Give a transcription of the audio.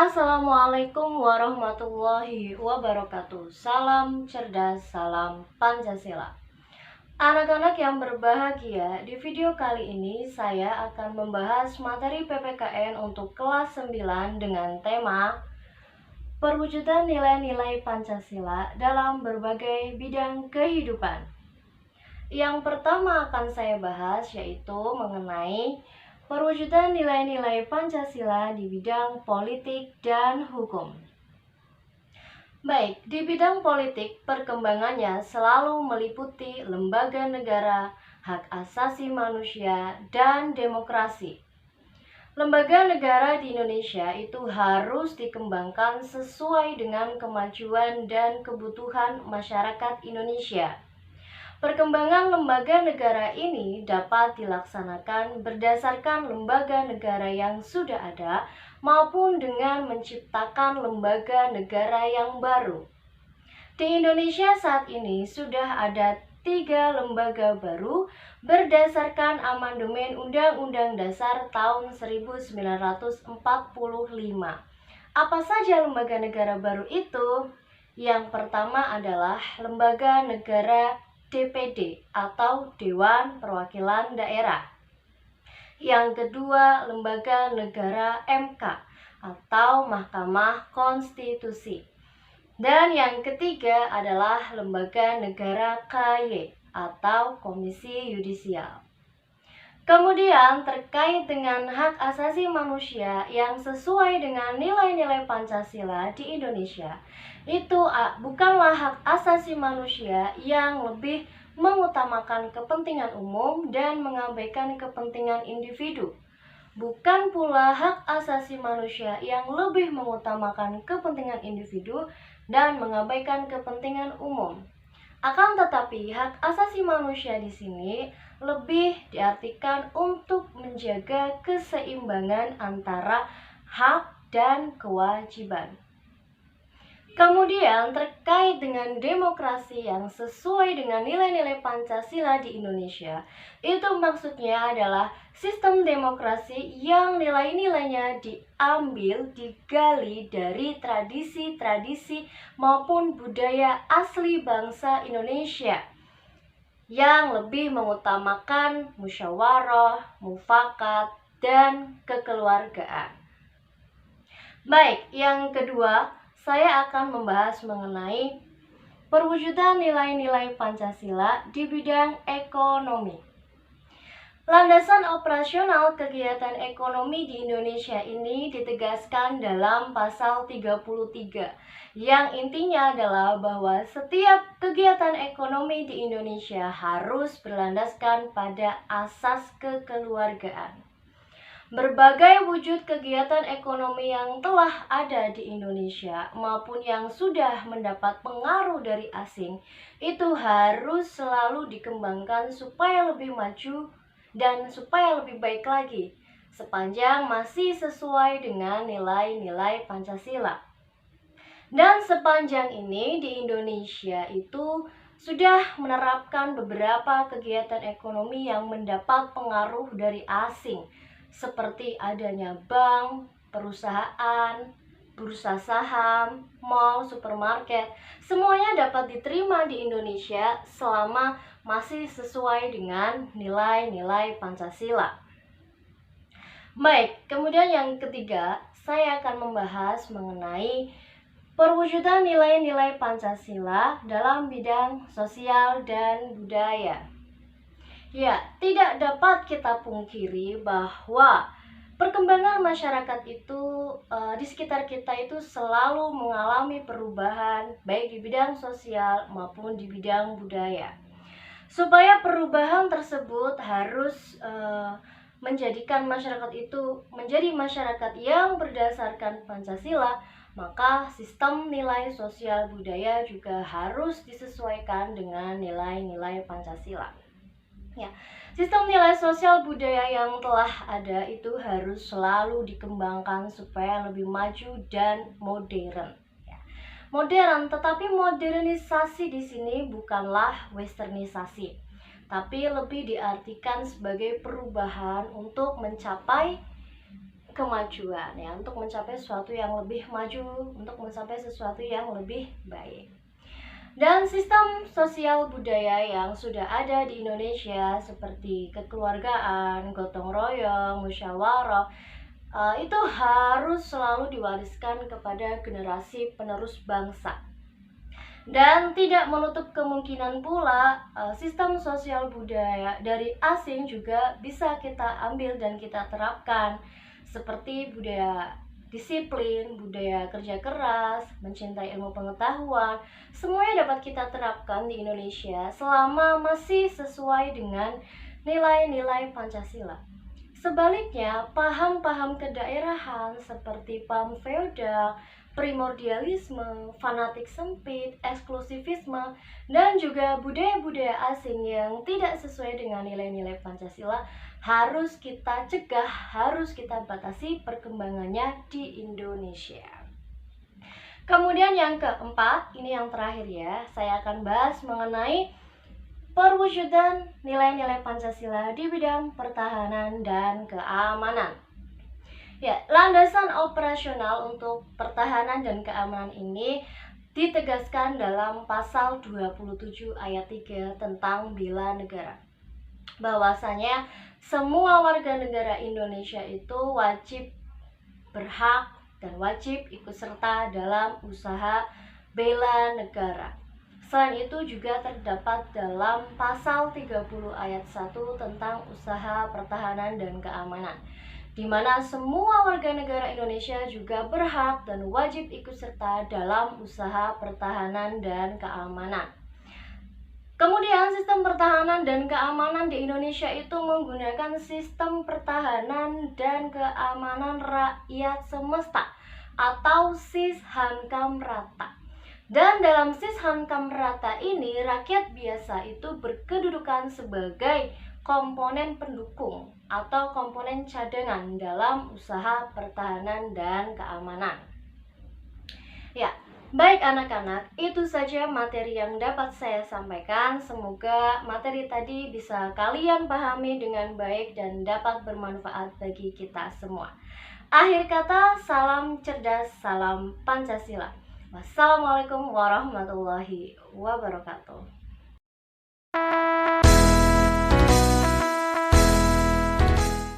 Assalamualaikum warahmatullahi wabarakatuh. Salam cerdas, salam Pancasila. Anak-anak yang berbahagia, di video kali ini saya akan membahas materi PPKN untuk kelas 9 dengan tema perwujudan nilai-nilai Pancasila dalam berbagai bidang kehidupan. Yang pertama akan saya bahas yaitu mengenai perwujudan nilai-nilai Pancasila di bidang politik dan hukum. Baik, di bidang politik, perkembangannya selalu meliputi lembaga negara, hak asasi manusia, dan demokrasi. Lembaga negara di Indonesia itu harus dikembangkan sesuai dengan kemajuan dan kebutuhan masyarakat Indonesia. Perkembangan lembaga negara ini dapat dilaksanakan berdasarkan lembaga negara yang sudah ada maupun dengan menciptakan lembaga negara yang baru. Di Indonesia saat ini sudah ada 3 lembaga baru berdasarkan amandemen Undang-Undang Dasar tahun 1945. Apa saja lembaga negara baru itu? Yang pertama adalah lembaga negara DPD atau Dewan Perwakilan Daerah. Yang kedua, lembaga negara MK atau Mahkamah Konstitusi. Dan yang ketiga adalah lembaga negara KY atau Komisi Yudisial. Kemudian terkait dengan hak asasi manusia yang sesuai dengan nilai-nilai Pancasila di Indonesia, itu bukanlah hak asasi manusia yang lebih mengutamakan kepentingan umum dan mengabaikan kepentingan individu. Bukan pula hak asasi manusia yang lebih mengutamakan kepentingan individu dan mengabaikan kepentingan umum. Akan tetapi, hak asasi manusia di sini lebih diartikan untuk menjaga keseimbangan antara hak dan kewajiban. Kemudian terkait dengan demokrasi yang sesuai dengan nilai-nilai Pancasila di Indonesia, itu maksudnya adalah sistem demokrasi yang nilai-nilainya digali dari tradisi-tradisi maupun budaya asli bangsa Indonesia yang lebih mengutamakan musyawarah, mufakat, dan kekeluargaan. Baik, yang kedua, saya akan membahas mengenai perwujudan nilai-nilai Pancasila di bidang ekonomi. Landasan operasional kegiatan ekonomi di Indonesia ini ditegaskan dalam pasal 33, yang intinya adalah bahwa setiap kegiatan ekonomi di Indonesia harus berlandaskan pada asas kekeluargaan. Berbagai wujud kegiatan ekonomi yang telah ada di Indonesia maupun yang sudah mendapat pengaruh dari asing itu harus selalu dikembangkan supaya lebih maju dan supaya lebih baik lagi sepanjang masih sesuai dengan nilai-nilai Pancasila. Dan sepanjang ini di Indonesia itu sudah menerapkan beberapa kegiatan ekonomi yang mendapat pengaruh dari asing, seperti adanya bank, perusahaan, bursa saham, mal, supermarket. Semuanya dapat diterima di Indonesia selama masih sesuai dengan nilai-nilai Pancasila. Baik, kemudian yang ketiga, saya akan membahas mengenai perwujudan nilai-nilai Pancasila dalam bidang sosial dan budaya. Ya, tidak dapat kita pungkiri bahwa perkembangan masyarakat itu di sekitar kita itu selalu mengalami perubahan baik di bidang sosial maupun di bidang budaya. Supaya perubahan tersebut harus menjadikan masyarakat itu menjadi masyarakat yang berdasarkan Pancasila, maka sistem nilai sosial budaya juga harus disesuaikan dengan nilai-nilai Pancasila. Ya, sistem nilai sosial budaya yang telah ada itu harus selalu dikembangkan supaya lebih maju dan modern. Ya, modern, tetapi modernisasi di sini bukanlah westernisasi, tapi lebih diartikan sebagai perubahan untuk mencapai kemajuan ya, untuk mencapai sesuatu yang lebih maju, untuk mencapai sesuatu yang lebih baik. Dan sistem sosial budaya yang sudah ada di Indonesia seperti kekeluargaan, gotong royong, musyawarah, itu harus selalu diwariskan kepada generasi penerus bangsa. Dan tidak menutup kemungkinan pula sistem sosial budaya dari asing juga bisa kita ambil dan kita terapkan, seperti budaya disiplin, budaya kerja keras, mencintai ilmu pengetahuan. Semuanya dapat kita terapkan di Indonesia selama masih sesuai dengan nilai-nilai Pancasila. Sebaliknya, paham-paham kedaerahan seperti paham feodal, primordialisme, fanatik sempit, eksklusivisme, dan juga budaya-budaya asing yang tidak sesuai dengan nilai-nilai Pancasila harus kita cegah, harus kita batasi perkembangannya di Indonesia. Kemudian yang keempat, ini yang terakhir ya, saya akan bahas mengenai perwujudan nilai-nilai Pancasila di bidang pertahanan dan keamanan. Ya, landasan operasional untuk pertahanan dan keamanan ini ditegaskan dalam pasal 27 ayat 3 tentang bela negara. Bahwasanya semua warga negara Indonesia itu wajib, berhak, dan wajib ikut serta dalam usaha bela negara. Selain itu juga terdapat dalam pasal 30 ayat 1 tentang usaha pertahanan dan keamanan, di mana semua warga negara Indonesia juga berhak dan wajib ikut serta dalam usaha pertahanan dan keamanan. Kemudian sistem pertahanan dan keamanan di Indonesia itu menggunakan sistem pertahanan dan keamanan rakyat semesta atau Sishankam Rata. Dan dalam Sishankam Rata ini rakyat biasa itu berkedudukan sebagai komponen pendukung atau komponen cadangan dalam usaha pertahanan dan keamanan. Ya, baik anak-anak, itu saja materi yang dapat saya sampaikan. Semoga materi tadi bisa kalian pahami dengan baik dan dapat bermanfaat bagi kita semua. Akhir kata, salam cerdas, salam Pancasila. Wassalamualaikum warahmatullahi wabarakatuh.